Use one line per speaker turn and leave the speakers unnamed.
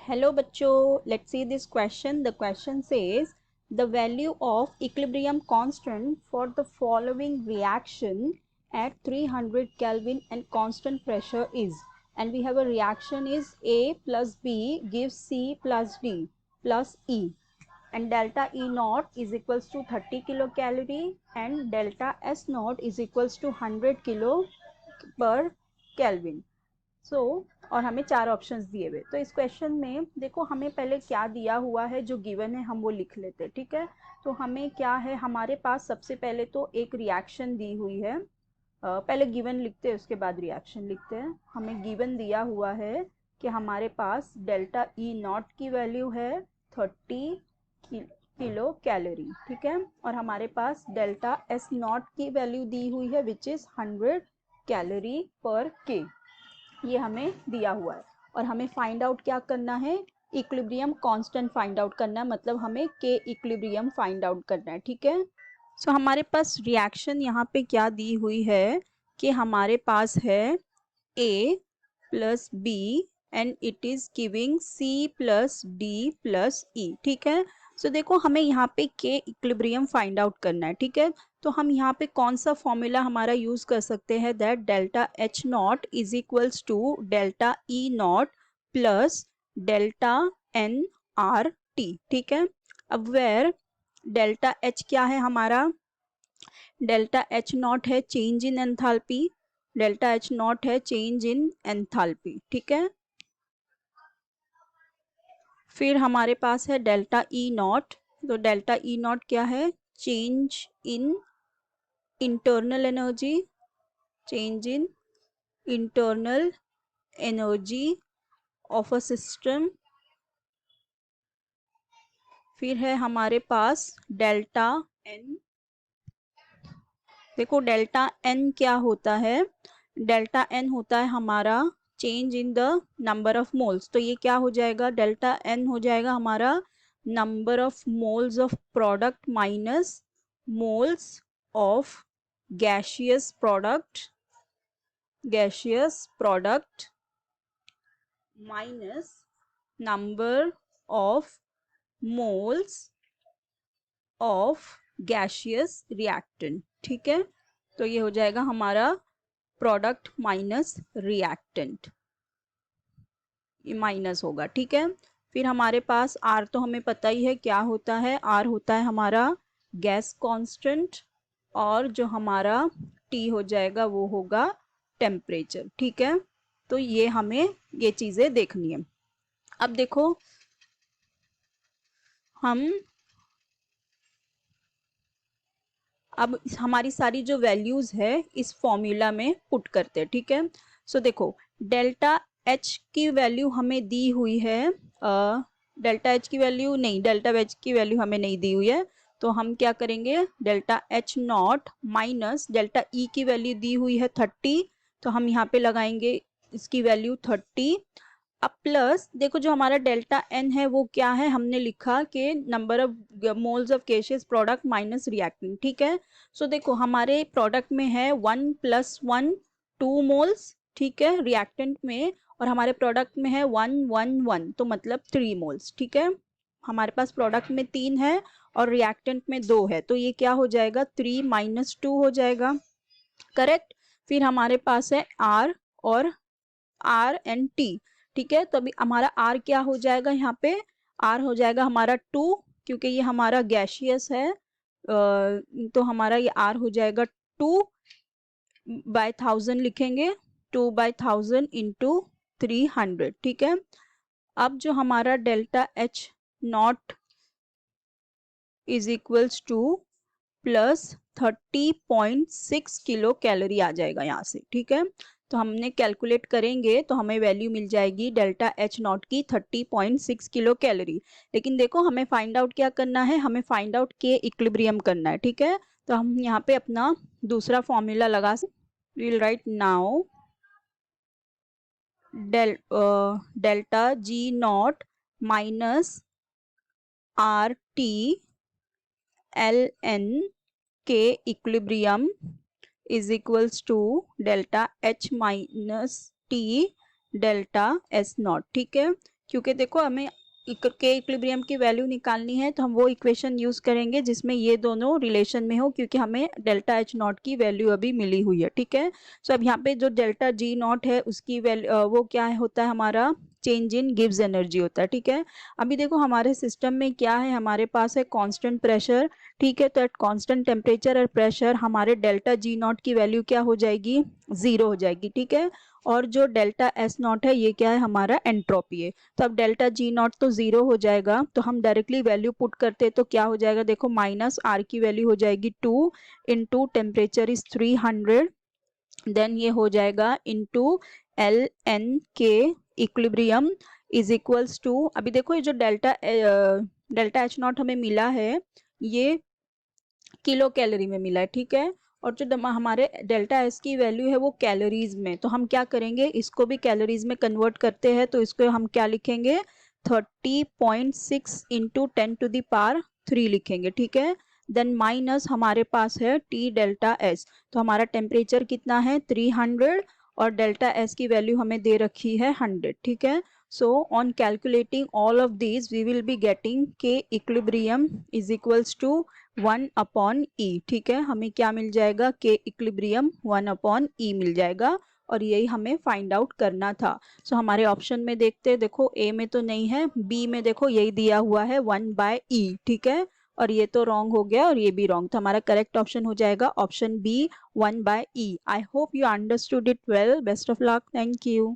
Hello बच्चों, let's see this question. The question says the value of equilibrium constant for the following reaction at 300 Kelvin and constant pressure is, and we have a reaction is A plus B gives C plus D plus E, and delta E naught is equals to 30 kilocalorie and delta S naught is equals to 100 kilo per Kelvin. और हमें चार options दिए हुए। तो इस question में देखो हमें पहले क्या दिया हुआ है, जो गिवन है हम वो लिख लेते हैं। ठीक है, तो हमें क्या है, हमारे पास सबसे पहले तो एक रिएक्शन दी हुई है। पहले गिवन लिखते हैं, उसके बाद रिएक्शन लिखते हैं। हमें गिवन दिया हुआ है कि हमारे पास डेल्टा ई नॉट की वैल्यू है 30 किलो कैलोरी। ठीक है, और हमारे पास डेल्टा एस नॉट की वैल्यू दी हुई है विच इज 100 कैलोरी पर के। ये हमें दिया हुआ है और हमें फाइंड आउट क्या करना है, इक्विलिब्रियम कांस्टेंट फाइंड आउट करना है, मतलब हमें के इक्विलिब्रियम फाइंड आउट करना है। ठीक है, सो हमारे पास रिएक्शन यहाँ पे क्या दी हुई है कि हमारे पास है A plus B and it is giving C plus D plus E. ठीक है, सो देखो हमें यहाँ पे के इक्विलिब्रियम फाइंड आउट करना है। ठीक है, तो हम यहाँ पे कौन सा फॉर्मूला हमारा यूज कर सकते हैं, that delta H not is equals to delta E not plus delta N R T. ठीक है, अब वेयर डेल्टा एच क्या है हमारा, डेल्टा एच नॉट है change in enthalpy, delta H not है चेंज इन एंथैल्पी। ठीक है, फिर हमारे पास है डेल्टा ई नॉट, तो डेल्टा ई नॉट क्या है, change in internal energy, change in internal energy of a system. फिर है हमारे पास डेल्टा एन, देखो डेल्टा एन क्या होता है, डेल्टा एन होता है हमारा change in the number of moles. तो ये क्या हो जाएगा, डेल्टा एन हो जाएगा हमारा number of moles of product minus moles of gaseous product, gaseous product minus number of moles of gaseous reactant. ठीक है, तो ये हो जाएगा हमारा प्रोडक्ट माइनस रिएक्टेंट, ये माइनस होगा। ठीक है, फिर हमारे पास आर तो हमें पता ही है क्या होता है, आर होता है हमारा गैस कांस्टेंट और जो हमारा टी हो जाएगा वो होगा टेम्परेचर। ठीक है, तो ये हमें ये चीज़ें देखनी है। अब देखो हम अब हमारी सारी जो वैल्यूज है इस फॉर्मूला में पुट करते हैं। ठीक है, सो देखो डेल्टा एच की वैल्यू हमें दी हुई है, डेल्टा एच की वैल्यू नहीं, डेल्टा एच की वैल्यू हमें नहीं दी हुई है, तो हम क्या करेंगे, delta H not minus delta E की वैल्यू दी हुई है 30, तो हम यहाँ पे लगाएंगे इसकी वैल्यू 30। अब प्लस देखो जो हमारा डेल्टा एन है वो क्या है, हमने लिखा कि number of moles of gaseous product minus reactant. ठीक है, सो देखो हमारे प्रोडक्ट में है 1 + 1 2 मोल्स, ठीक है, रिएक्टेंट में, और हमारे प्रोडक्ट में है 1 1 1, तो मतलब 3 मोल्स। ठीक है, हमारे पास प्रोडक्ट में 3 है और रिएक्टेंट में 2 है, तो ये क्या हो जाएगा, 3 - 2 हो जाएगा, करेक्ट। फिर हमारे पास है आर और आर एंड टी। ठीक है, तो अभी हमारा आर क्या हो जाएगा, यहाँ पे आर हो जाएगा हमारा 2, क्योंकि ये हमारा गैसियस है, तो हमारा ये आर हो जाएगा 2/1000 लिखेंगे, 2/1000 इंटू 300। ठीक है, अब जो हमारा delta H not is equals to plus 30.6 kilo calorie आ जाएगा यहाँ से। ठीक है, तो हमने कैलकुलेट करेंगे तो हमें वैल्यू मिल जाएगी डेल्टा एच नॉट की 30.6 किलो कैलोरी। लेकिन देखो हमें फाइंड आउट क्या करना है, हमें फाइंड आउट के इक्विलिब्रियम करना है। ठीक है, तो हम यहाँ पे अपना दूसरा फॉर्मूला लगा सकते, will write now delta G naught minus R T L N K equilibrium is equals to delta H minus T delta S naught. ठीक है, क्योंकि देखो हमें के इक्विलिब्रियम की वैल्यू निकालनी है, तो हम वो इक्वेशन यूज करेंगे जिसमें ये दोनों रिलेशन में हो, क्योंकि हमें डेल्टा एच नॉट की वैल्यू अभी मिली हुई है। ठीक है, सो अब यहाँ पे जो डेल्टा जी नॉट है उसकी वैल्यू वो क्या होता है, हमारा चेंज इन गिव्स एनर्जी होता है। ठीक है, अभी देखो हमारे सिस्टम में क्या है, हमारे पास है कांस्टेंट प्रेशर। ठीक है, तो एट कांस्टेंट टेम्परेचर और प्रेशर हमारे डेल्टा जी नॉट की वैल्यू क्या हो जाएगी, 0 हो जाएगी। ठीक है, और जो डेल्टा एस नॉट है ये क्या है, हमारा एंट्रोपी है। तो अब डेल्टा जी नॉट तो 0 हो जाएगा, तो हम डायरेक्टली वैल्यू पुट करते तो क्या हो जाएगा, देखो माइनस आर की वैल्यू हो जाएगी 2 इंटू टेम्परेचर इज 300, देन ये हो जाएगा into L N K equilibrium is equals to, अभी देखो ये जो डेल्टा एच नॉट हमें मिला है ये किलो कैलोरी में मिला है। ठीक है, और जो हमारे डेल्टा एस की वैल्यू है वो कैलोरीज में, तो हम क्या करेंगे, इसको भी कैलोरीज में कन्वर्ट करते हैं, तो इसको हम क्या लिखेंगे, 30.6 इंटू 10⁻³ लिखेंगे। ठीक है, देन माइनस हमारे पास है टी डेल्टा एस, तो हमारा टेम्परेचर कितना है 300 और डेल्टा एस की वैल्यू हमें दे रखी है 100। ठीक है, so on calculating all of these we will be getting K equilibrium is equals to 1/E। ठीक है, हमें क्या मिल जाएगा, के इक्विलिब्रियम 1/E मिल जाएगा, और यही हमें फाइंड आउट करना था। सो हमारे ऑप्शन में देखते हैं, देखो ए में तो नहीं है, बी में देखो यही दिया हुआ है 1/E। ठीक है, और ये तो रॉन्ग हो गया और ये भी रॉन्ग, तो हमारा करेक्ट ऑप्शन हो जाएगा option B 1/E। I hope you understood it well. Best of luck, thank you.